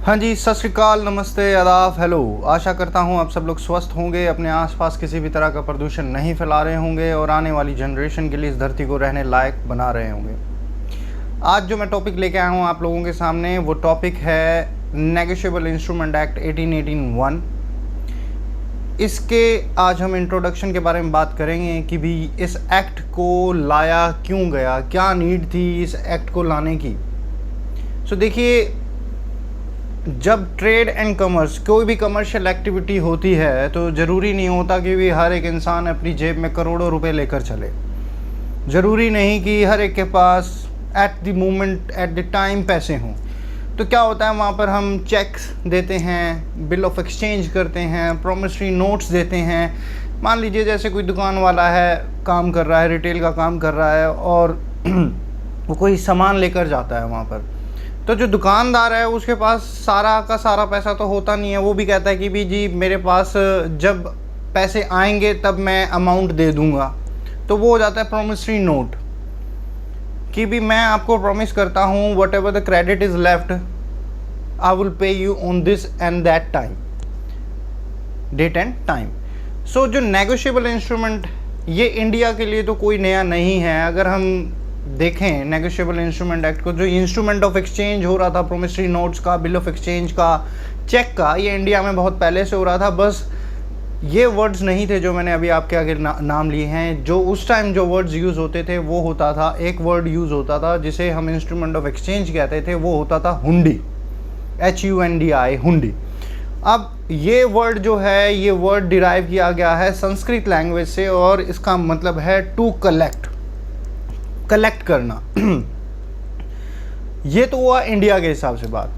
हाँ जी, सत श्री अकाल, नमस्ते, आदाब, हेलो। आशा करता हूँ आप सब लोग स्वस्थ होंगे, अपने आसपास किसी भी तरह का प्रदूषण नहीं फैला रहे होंगे और आने वाली जनरेशन के लिए इस धरती को रहने लायक बना रहे होंगे। आज जो मैं टॉपिक लेके आया हूँ आप लोगों के सामने, वो टॉपिक है नेगोशिएबल इंस्ट्रूमेंट एक्ट 1818-1। इसके आज हम इंट्रोडक्शन के बारे में बात करेंगे कि भी इस एक्ट को लाया क्यों गया, क्या नीड थी इस एक्ट को लाने की। देखिए, जब ट्रेड एंड कॉमर्स, कोई भी कमर्शियल एक्टिविटी होती है तो ज़रूरी नहीं होता कि भी हर एक इंसान अपनी जेब में करोड़ों रुपए लेकर चले। ज़रूरी नहीं कि हर एक के पास at the moment, at the time पैसे हों। तो क्या होता है, वहाँ पर हम चेक्स देते हैं, बिल ऑफ एक्सचेंज करते हैं, प्रॉमिसरी नोट्स देते हैं। मान लीजिए जैसे कोई दुकान वाला है, काम कर रहा है, रिटेल का काम कर रहा है और वो कोई सामान लेकर जाता है वहाँ पर, तो जो दुकानदार है उसके पास सारा का सारा पैसा तो होता नहीं है। वो भी कहता है कि भी जी मेरे पास जब पैसे आएंगे तब मैं अमाउंट दे दूंगा। तो वो हो जाता है प्रॉमिसरी नोट कि भी मैं आपको प्रॉमिस करता हूँ whatever the credit is left I will pay you on this and that time, date and time. जो नेगोशिएबल इंस्ट्रूमेंट, ये इंडिया के लिए तो कोई नया नहीं है। अगर हम देखें नेगोशिएबल इंस्ट्रूमेंट एक्ट को, जो इंस्ट्रूमेंट ऑफ एक्सचेंज हो रहा था प्रॉमिसरी नोट्स का, बिल ऑफ एक्सचेंज का, चेक का, ये इंडिया में बहुत पहले से हो रहा था। बस ये वर्ड्स नहीं थे जो मैंने अभी आपके आगे नाम लिए हैं। जो उस टाइम जो वर्ड्स यूज़ होते थे वो होता था, एक वर्ड यूज़ होता था जिसे हम इंस्ट्रूमेंट ऑफ एक्सचेंज कहते थे, वो होता था हुंडी, HUNDI, हुंडी। अब ये वर्ड जो है, ये वर्ड डिराइव किया गया है संस्कृत लैंग्वेज से और इसका मतलब है टू कलेक्ट करना। ये तो हुआ इंडिया के हिसाब से बात।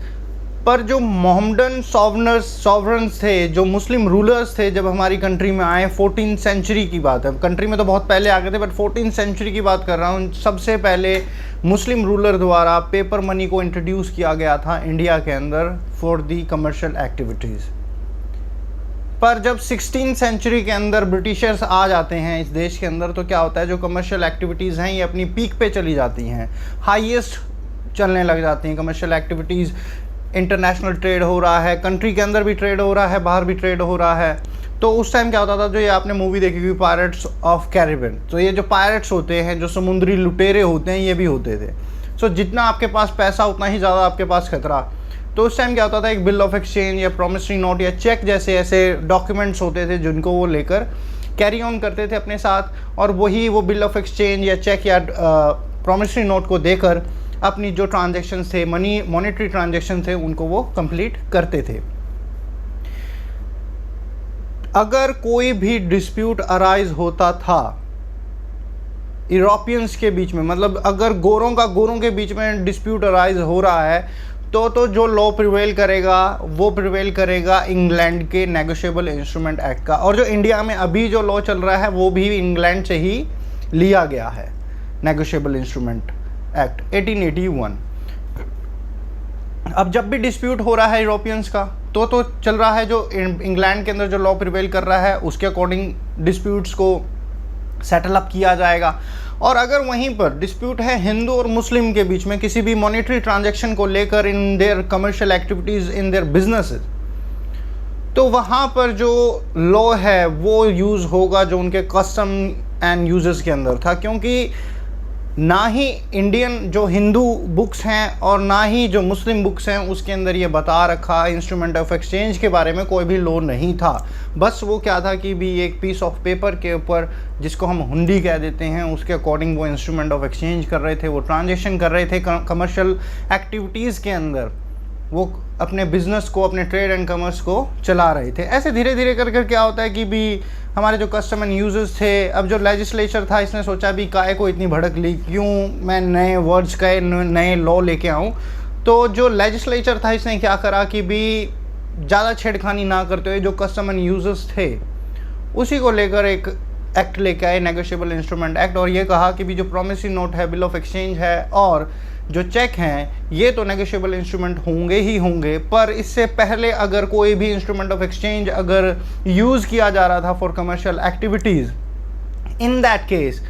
पर जो मोहम्मदन सॉवरन्स थे, जो मुस्लिम रूलर्स थे, जब हमारी कंट्री में आए, 14th सेंचुरी की बात है। कंट्री में तो बहुत पहले आ गए थे, बट 14th सेंचुरी की बात कर रहा हूँ। सबसे पहले मुस्लिम रूलर द्वारा पेपर मनी को इंट्रोड्यूस किया गया था इंडिया के अंदर फॉर दी कमर्शियल एक्टिविटीज़। पर जब 16th सेंचुरी के अंदर ब्रिटिशर्स आ जाते हैं इस देश के अंदर, तो क्या होता है, जो कमर्शियल एक्टिविटीज़ हैं ये अपनी पीक पे चली जाती हैं, हाईएस्ट चलने लग जाती हैं कमर्शियल एक्टिविटीज़। इंटरनेशनल ट्रेड हो रहा है, कंट्री के अंदर भी ट्रेड हो रहा है, बाहर भी ट्रेड हो रहा है। तो उस टाइम क्या होता था, जो ये आपने मूवी देखी हुई पायरेट्स ऑफ कैरिबियन, तो ये जो पायरेट्स होते हैं, जो समुद्री लुटेरे होते हैं, ये भी होते थे। जितना आपके पास पैसा उतना ही ज़्यादा आपके पास खतरा। तो उस टाइम क्या होता था, एक बिल ऑफ एक्सचेंज या प्रॉमिसरी नोट या चेक जैसे ऐसे डॉक्यूमेंट्स होते थे जिनको वो लेकर कैरी ऑन करते थे अपने साथ, और वही वो बिल ऑफ एक्सचेंज या चेक या प्रॉमिसरी नोट को देकर अपनी जो ट्रांजैक्शंस थे, मॉनेटरी ट्रांजैक्शन थे, उनको वो कंप्लीट करते थे। अगर कोई भी डिस्प्यूट अराइज होता था यूरोपियंस के बीच में, मतलब अगर गोरों के बीच में डिस्प्यूट अराइज हो रहा है, तो जो लॉ प्रिवेल करेगा वो प्रिवेल करेगा इंग्लैंड के नेगोशिएबल इंस्ट्रूमेंट एक्ट का। और जो इंडिया में अभी जो लॉ चल रहा है वो भी इंग्लैंड से ही लिया गया है, नेगोशिएबल इंस्ट्रूमेंट एक्ट 1881। अब जब भी डिस्प्यूट हो रहा है यूरोपियंस का, तो चल रहा है जो इंग्लैंड के अंदर जो लॉ प्रिवेल कर रहा है उसके अकॉर्डिंग डिस्प्यूट्स को सेटल अप किया जाएगा। और अगर वहीं पर डिस्प्यूट है हिंदू और मुस्लिम के बीच में किसी भी मॉनेटरी ट्रांजैक्शन को लेकर, in their commercial activities, in their businesses, तो वहाँ पर जो लॉ है वो यूज़ होगा जो उनके कस्टम एंड यूजेस के अंदर था। क्योंकि ना ही इंडियन जो हिंदू बुक्स हैं और ना ही जो मुस्लिम बुक्स हैं उसके अंदर ये बता रखा इंस्ट्रूमेंट ऑफ एक्सचेंज के बारे में कोई भी लॉ नहीं था। बस वो क्या था कि भी एक पीस ऑफ पेपर के ऊपर, जिसको हम हुंडी कह देते हैं, उसके अकॉर्डिंग वो इंस्ट्रूमेंट ऑफ एक्सचेंज कर रहे थे, वो ट्रांजैक्शन कर रहे थे कमर्शियल एक्टिविटीज़ के अंदर, वो अपने बिजनेस को, अपने ट्रेड एंड कॉमर्स को चला रहे थे। ऐसे धीरे धीरे कर क्या होता है कि भी हमारे जो कस्टम एंड यूजर्स थे, अब जो लेजिस्लेचर था इसने सोचा भी काहे को इतनी भड़क ली, क्यों मैं नए वर्ड्स का नए लॉ लेके आऊँ। तो जो लेजिस्लेचर था इसने क्या करा कि भी ज़्यादा छेड़खानी ना करते हुए जो कस्टम एंड यूजर्स थे उसी को लेकर एक एक्ट लेके आए, नेगोशिएबल इंस्ट्रूमेंट एक्ट। और ये कहा कि भी जो प्रॉमिसरी नोट है, बिल ऑफ एक्सचेंज है और जो चेक हैं, ये तो नेगोशिएबल इंस्ट्रूमेंट होंगे ही होंगे, पर इससे पहले अगर कोई भी इंस्ट्रूमेंट ऑफ एक्सचेंज अगर यूज़ किया जा रहा था for commercial activities, in that case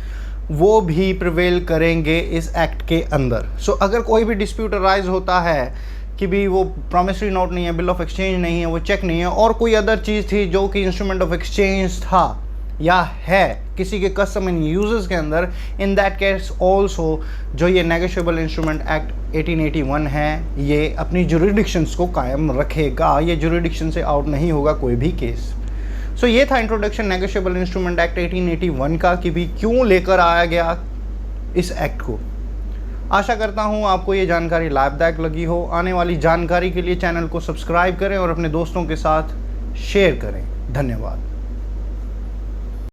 वो भी प्रिवेल करेंगे इस एक्ट के अंदर। अगर कोई भी डिस्प्यूट अराइज होता है कि भी वो प्रॉमिसरी नोट नहीं है, बिल ऑफ एक्सचेंज नहीं है, वो चेक नहीं है, और कोई अदर चीज़ थी जो कि इंस्ट्रूमेंट ऑफ एक्सचेंज था या है किसी के कस्टम एंड यूजेस के अंदर, इन दैट केस ऑल्सो जो ये नेगोशिएबल इंस्ट्रूमेंट एक्ट 1881 है ये अपनी जुरिडिक्शंस को कायम रखेगा, ये जुरिडिक्शन से आउट नहीं होगा कोई भी केस। सो ये था इंट्रोडक्शन नेगोशिएबल इंस्ट्रूमेंट एक्ट 1881 का कि भी क्यों लेकर आया गया इस एक्ट को। आशा करता हूँ आपको ये जानकारी लाभदायक लगी हो। आने वाली जानकारी के लिए चैनल को सब्सक्राइब करें और अपने दोस्तों के साथ शेयर करें। धन्यवाद।